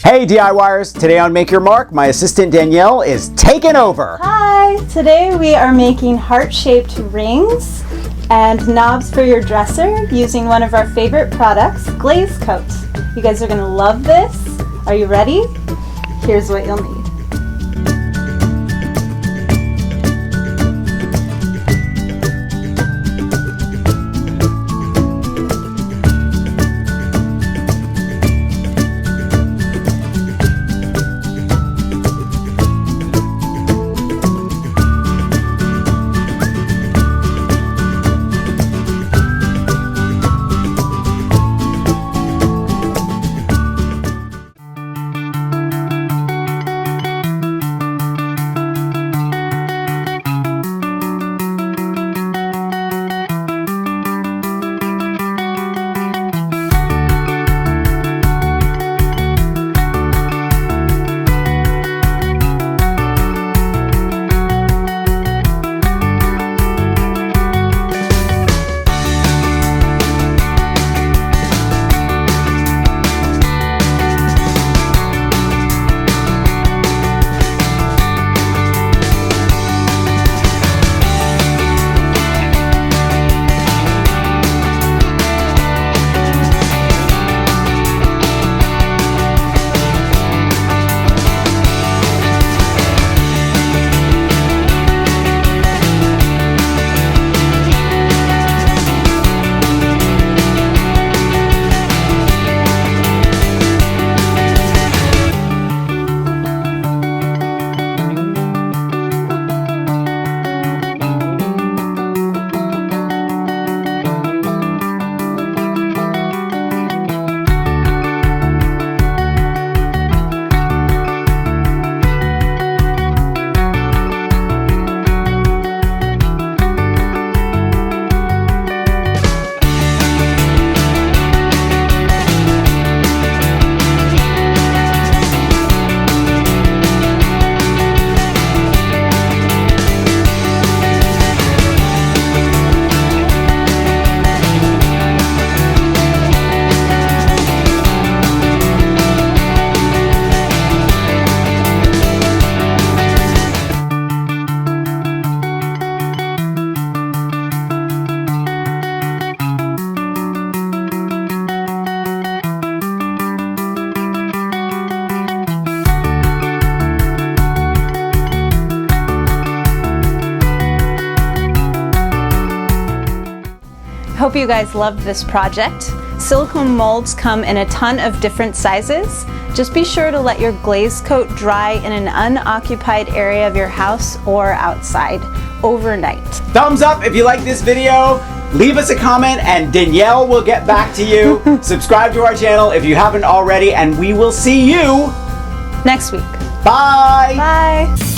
Hey DIYers, today on Make Your Mark, my assistant Danielle is taking over. Hi, today we are making heart-shaped rings and knobs for your dresser using one of our favorite products, Glaze Coat. You guys are gonna love this. Are you ready? Here's what you'll need. Hope you guys loved this project. Silicone molds come in a ton of different sizes. Just be sure to let your glaze coat dry in an unoccupied area of your house or outside overnight. Thumbs up if you like this video. Leave us a comment and Danielle will get back to you. Subscribe to our channel if you haven't already, and we will see you Next week. Bye. Bye.